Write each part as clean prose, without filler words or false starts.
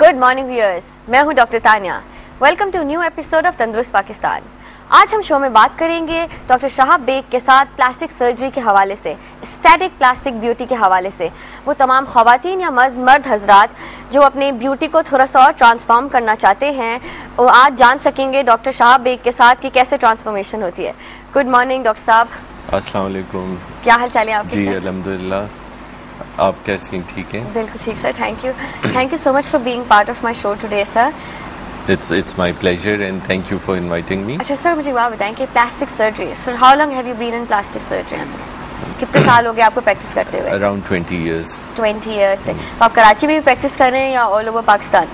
Good morning viewers, मैं हूं doctor Tania. Welcome to new episode of तंदुरुस्त पाकिस्तान। आज हम शो में बात करेंगे डॉक्टर शाहाब बेग के साथ प्लास्टिक सर्जरी के हवाले से, एस्थेटिक प्लास्टिक ब्यूटी के हवाले से। वो तमाम ख़वातीन या मर्द हजरात जो अपने ब्यूटी को थोड़ा सा और ट्रांसफॉर्म करना चाहते हैं, वो आज जान सकेंगे डॉक्टर शाहाब बेग के साथ कि कैसे ट्रांसफॉर्मेशन होती है। गुड मॉर्निंग डॉक्टर साहब। अस्सलाम वालेकुम। क्या हाल चाल है आपके? जी अल्हम्दुलिल्लाह, आप कैसी हैं? ठीक हैं? बिल्कुल ठीक sir, thank you so much for being part of my show today sir. It's my pleasure and thank you for inviting me. अच्छा सर, मुझे बात बताएं कि plastic surgery, so how long have you been in plastic surgery? कितने साल हो गए आपको प्रैक्टिस करते हुए? Around 20 years. 20 years से। तो आप कराची में भी प्रैक्टिस कर रहे हैं या ऑल ओवर पाकिस्तान?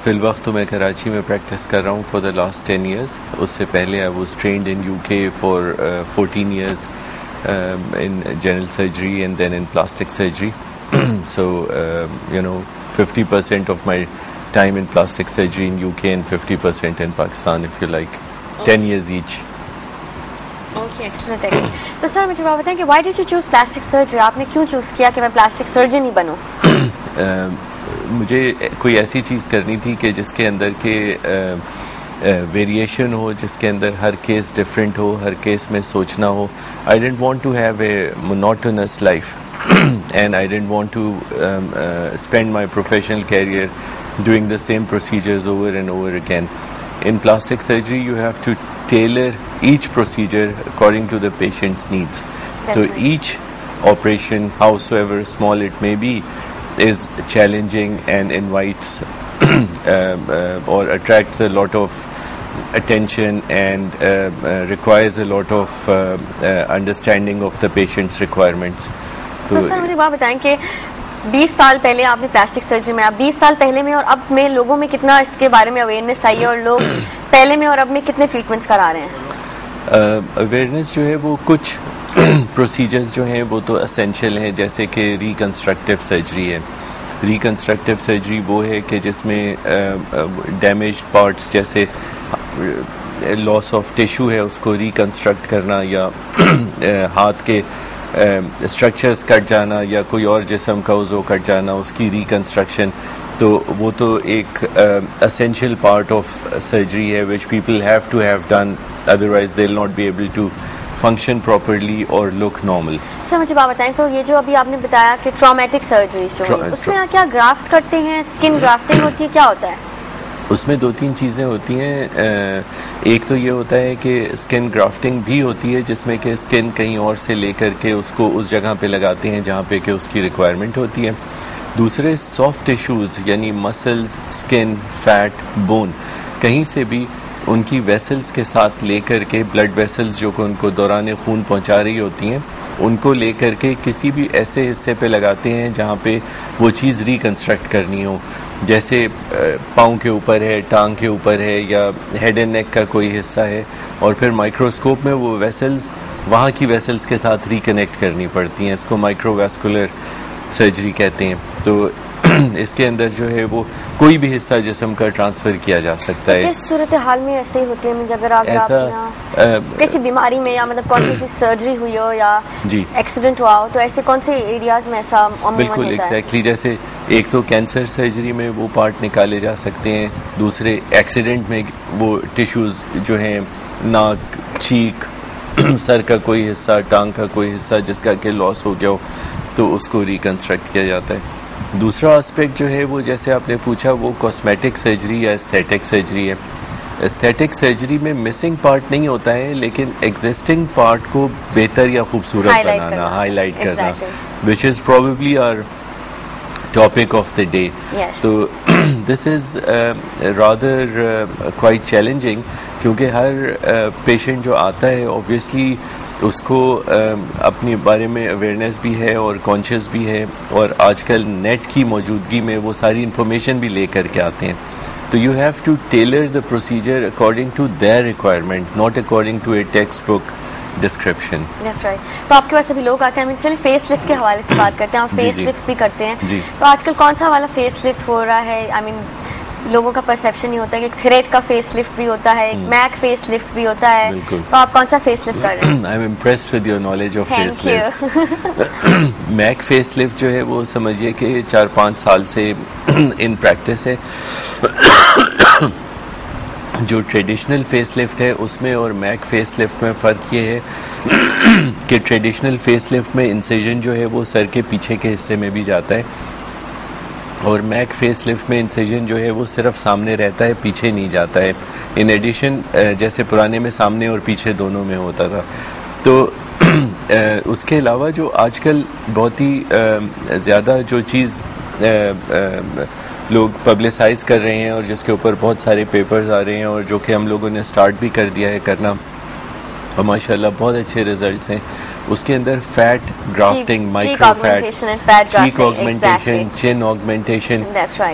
फिल वक्त तो मैं कराची में प्रैक्टिस कर रहा हूँ for the last 10 years. उससे पहले I was trained in UK for 14 years in general surgery and then in plastic surgery. So 50% of my time in plastic surgery in UK and 50% in Pakistan, if you like. 10 years each. Okay, excellent. तो sir मुझे बात बताएं कि why did you choose plastic surgery? आपने क्यों choose किया कि मैं प्लास्टिक सर्जन ही बनूं? मुझे कोई ऐसी चीज़ करनी थी कि जिसके अंदर के वेरिएशन हो, जिसके अंदर हर केस डिफरेंट हो, हर केस में सोचना हो. I didn't want to have a monotonous life and I didn't want to spend my professional career doing the same procedures over and over again. In plastic surgery, you have to tailor each procedure according to the patient's needs. So each operation, howsoever small it may be, is challenging and invites or attracts a lot of attention and requires a lot of understanding of the patient's requirements. तो sir मुझे बात बताएं कि 20 साल पहले आपने plastic surgery में, आप 20 साल पहले में और अब में लोगों में कितना इसके बारे में अवेयरनेस आई है और लोग पहले में और अब में कितने ट्रीटमेंट्स करा रहे हैं? अवेयरनेस जो है वो कुछ प्रोसीजर्स जो हैं वो तो असेंशियल हैं, जैसे कि रिकंस्ट्रक्टिव सर्जरी है. रिकंस्ट्रक्टिव सर्जरी वो है कि जिसमें डैमेज्ड पार्ट्स जैसे लॉस ऑफ टिश्यू है उसको रिकंस्ट्रक्ट करना, या हाथ के स्ट्रक्चर्स कट जाना या कोई और जिस्म का उज़ो कट जाना, उसकी रिकंस्ट्रक्शन. तो वो तो एक असेंशियल पार्ट ऑफ सर्जरी है which people have to have done, otherwise they will not be able to function properly और लुक नॉर्मल. सर मुझे बात बताएं, तो ये जो अभी आपने बताया कि ट्रॉमेटिक सर्जरी उसमें क्या ग्राफ्ट करते हैं, स्किन ग्राफ्टिंग होती है, क्या होता है? उसमें 2-3 चीज़ें होती हैं. एक तो ये होता है कि स्किन ग्राफ्टिंग भी होती है जिसमें कि स्किन कहीं और से लेकर के उसको उस जगह पे लगाते हैं जहाँ पे कि उसकी रिक्वायरमेंट होती है. दूसरे सॉफ्ट टिश्यूज़ यानी मसल्स, स्किन, फैट, बोन, कहीं से भी उनकी वेसल्स के साथ लेकर के, ब्लड वेसल्स जो कि उनको दौरान खून पहुँचा रही होती हैं, उनको लेकर के किसी भी ऐसे हिस्से पे लगाते हैं जहाँ पे वो चीज़ रिकंस्ट्रक्ट करनी हो. जैसे पाँव के ऊपर है, टांग के ऊपर है, या हेड एंड नेक का कोई हिस्सा है, और फिर माइक्रोस्कोप में वो वेसल्स वहाँ की वेसल्स के साथ रिकनेक्ट करनी पड़ती हैं. इसको माइक्रोवास्कुलर सर्जरी कहते हैं. तो इसके अंदर जो है वो कोई भी हिस्सा जिस्म का ट्रांसफ़र किया जा सकता है. किस सूरत हाल में ऐसे ही होती है? अगर आप किसी बीमारी में या मतलब कौन सी सर्जरी हुई हो या एक्सीडेंट हुआ हो, तो ऐसे कौन से एरियाज में ऐसा बिल्कुल एग्जैक्टली जैसे एक तो कैंसर सर्जरी में वो पार्ट निकाले जा सकते हैं, दूसरे एक्सीडेंट में वो टिश्यूज़ जो हैं, नाक, चीक, सर का कोई हिस्सा, टांग का कोई हिस्सा जिसका कि लॉस हो गया हो, तो उसको रिकंस्ट्रक्ट किया जाता है. दूसरा एस्पेक्ट जो है वो, जैसे आपने पूछा, वो कॉस्मेटिक सर्जरी या एस्थेटिक सर्जरी है. एस्थेटिक सर्जरी में मिसिंग पार्ट नहीं होता है, लेकिन एग्जिस्टिंग पार्ट को बेहतर या खूबसूरत बनाना, हाईलाइट करना, which is probably our topic of the day. तो this is rather quite challenging, क्योंकि हर पेशेंट जो आता है ऑब्वियसली उसको अपने बारे में अवेयरनेस भी है और कॉन्शियस भी है, और आजकल नेट की मौजूदगी में वो सारी इन्फॉर्मेशन भी ले कर के आते हैं. तो you have to tailor the procedure according to their requirement, not according to a text book description. That's right. तो आपके पास अभी लोग आते हैं, चलिए फेस लिफ्ट के हवाले से बात करते हैं. आप फेस लिफ्ट भी करते हैं, तो आजकल कौन सा वाला फेस लिफ्ट हो रहा है? लोगों का परसेप्शन ये होता है कि थ्रेड का फेस लिफ्ट भी होता है, मैक फेस लिफ्ट भी होता है, तो आप कौन सा फेस लिफ्ट कर रहे हैं? I am impressed with your knowledge of face lift. Mac face lift जो है वो समझिए कि 4-5 साल से इन प्रैक्टिस है। जो ट्रेडिशनल फेस लिफ्ट है उसमें और मैक फेस लिफ्ट में फ़र्क ये है कि ट्रेडिशनल फेस लिफ्ट में इंसिजन जो है वो सर के पीछे के हिस्से में भी जाता है, और मैक फेस लिफ्ट में इंसिजन जो है वो सिर्फ सामने रहता है, पीछे नहीं जाता है। इन एडिशन जैसे पुराने में सामने और पीछे दोनों में होता था। तो उसके अलावा जो आजकल बहुत ही ज़्यादा जो चीज़ लोग पब्लिसाइज कर रहे हैं और जिसके ऊपर बहुत सारे पेपर्स आ रहे हैं और जो कि हम लोगों ने स्टार्ट भी कर दिया है करना, और माशाल्लाह बहुत अच्छे रिजल्ट्स हैं, उसके अंदर फैट ग्राफ्टिंग, माइक्रो फैट, चीक ऑगमेंटेशन, चिन ऑगमेंटेशन।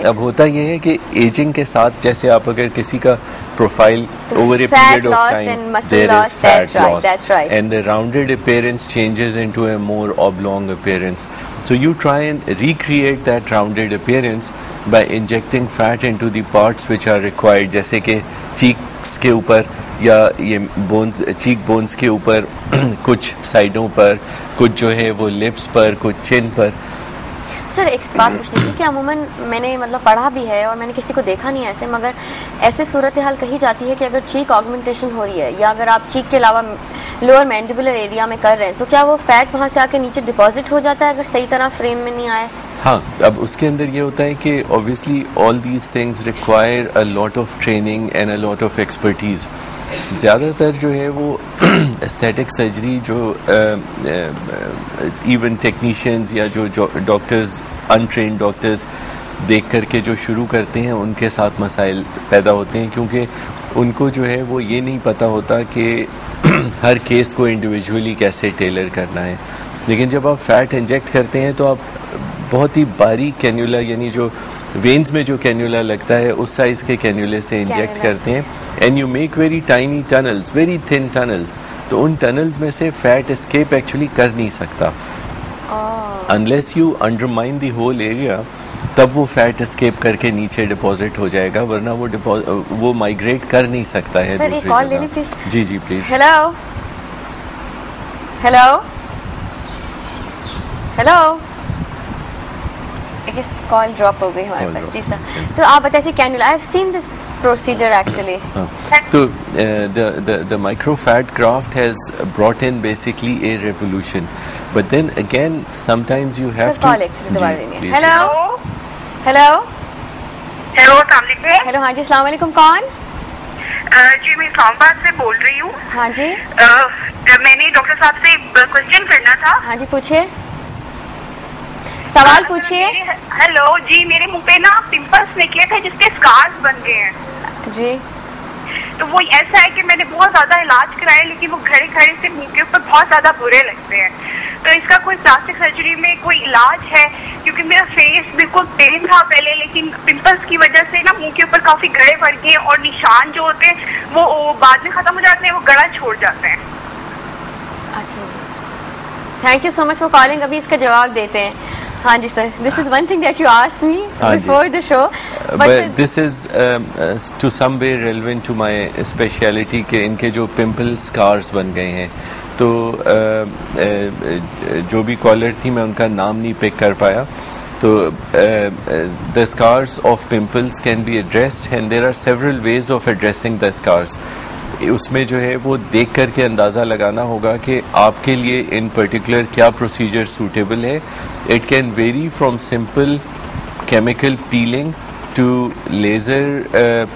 अब होता यह है कि एजिंग के साथ जैसे आप अगर किसी का profile over a period of time there is fat loss and the rounded appearance changes into a more oblong appearance, so you try and recreate that rounded appearance by injecting fat into the parts which are required, जैसे कि cheeks के ऊपर या ये bones, cheek bones के ऊपर कुछ साइडों पर, कुछ जो है वो लिप्स पर, कुछ चिन पर। सर एक बात पूछनी थी कि अमूमन मैंने मतलब पढ़ा भी है और मैंने किसी को देखा नहीं ऐसे, मगर ऐसे सूरत हाल कही जाती है कि अगर चीक ऑगमेंटेशन हो रही है या अगर आप चीक के अलावा लोअर मैंडिबुलर एरिया में कर रहे हैं तो क्या वो फैट वहाँ से आके नीचे डिपॉजिट हो जाता है अगर सही तरह फ्रेम में नहीं आए? हाँ, अब उसके अंदर ये होता है कि obviously all these things require a lot of training and a lot of expertise. ज़्यादातर जो है वो एस्थेटिक सर्जरी जो इवन टेक्नीशियंस या जो डॉक्टर्स, अनट्रेन्ड डॉक्टर्स देख करके जो शुरू करते हैं उनके साथ मसाइल पैदा होते हैं, क्योंकि उनको जो है वो ये नहीं पता होता कि हर केस को इंडिविजुअली कैसे टेलर करना है। लेकिन जब आप फैट इंजेक्ट करते हैं तो आप बहुत ही बारीक कैन्यूला, यानी जो वेन्स में जो कैन्यूला लगता है उस साइज़ के कैन्यूले से इंजेक्ट करते हैं, and you make very tiny tunnels, very thin tunnels. तो उन टनल्स में से फैट एस्केप एक्चुअली कर नहीं सकता unless you undermine the whole area, तब वो फैट एस्केप करके नीचे डिपॉजिट हो जाएगा, वरना वो माइग्रेट कर नहीं सकता है दूसरी जगह। जी जी please. Hello hello hello, call drop हो गई हमारे पास। जी सर, तो आप बताए थे cannula, I have seen this procedure actually. So the microfat graft has brought in basically a revolution, but then again sometimes you have to. Hello. Hello. Hello अस्सलाम वालेकुम। Hello, हाँ जी अस्सलाम वालेकुम, कौन? जी मैं इस्लामाबाद से बोल रही हूँ। हाँ जी। मैंने डॉक्टर साहब से क्वेश्चन करना था। हाँ जी पूछिए, सवाल पूछिए। हेलो जी, मेरे मुंह पे ना पिंपल्स निकले थे जिसके स्कार्स बन गए हैं जी। तो वो ऐसा है कि मैंने बहुत ज्यादा इलाज कराया लेकिन वो घड़े घड़े से मुंह के ऊपर बहुत ज्यादा बुरे लगते हैं। तो इसका कोई प्लास्टिक सर्जरी में कोई इलाज है? क्योंकि मेरा फेस बिल्कुल प्लेन था पहले, लेकिन पिंपल्स की वजह से ना मुंह के ऊपर काफी गड़े पड़ गए और निशान जो होते हैं वो बाद में खत्म हो जाते हैं, वो गड़ा छोड़ जाते हैं। अच्छा, thank you so much for calling. अभी इसका जवाब देते हैं। हाँ जी sir, this is one thing that you asked me before the show, but this is to some way relevant to my speciality के इनके जो पिंपल स्कार्स बन गए हैं। तो जो भी कॉलर थी मैं उनका नाम नहीं पिक कर पाया। तो the scars of pimples can be addressed and there are several ways of addressing the scars. उसमें जो है वो देख करके अंदाज़ा लगाना होगा कि आपके लिए इन पर्टिकुलर क्या प्रोसीजर सूटेबल है। It can vary from simple chemical peeling to laser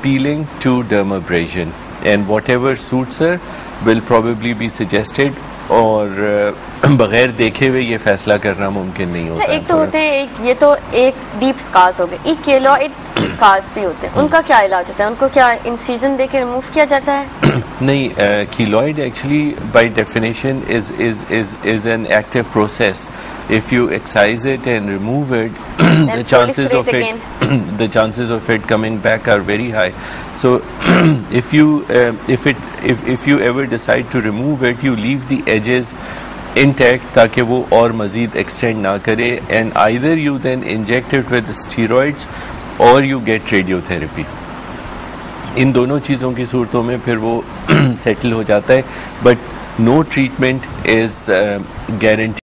peeling to dermabrasion, and whatever suits her will probably be suggested, और बगैर देखे हुए ये फैसला करना मुमकिन नहीं होता। एक तो होते हैं, ये तो एक डीप स्कार्स हो गए, एक केलॉइड स्कार्स भी होते हैं, उनका क्या इलाज होता है? उनको क्या इंसिजन देके रिमूव किया जाता है? नहीं, keloid actually by definition is an active process. If you excise it and remove it, the chances of it coming back are very high. So if you ever decide to remove it, you leave the edges intact ताकि वो और मज़ीद extend ना करे, and either you then inject it with steroids और you get radiotherapy. इन दोनों चीज़ों की सूरतों में फिर वो सेटल हो जाता है, but no treatment is guarantee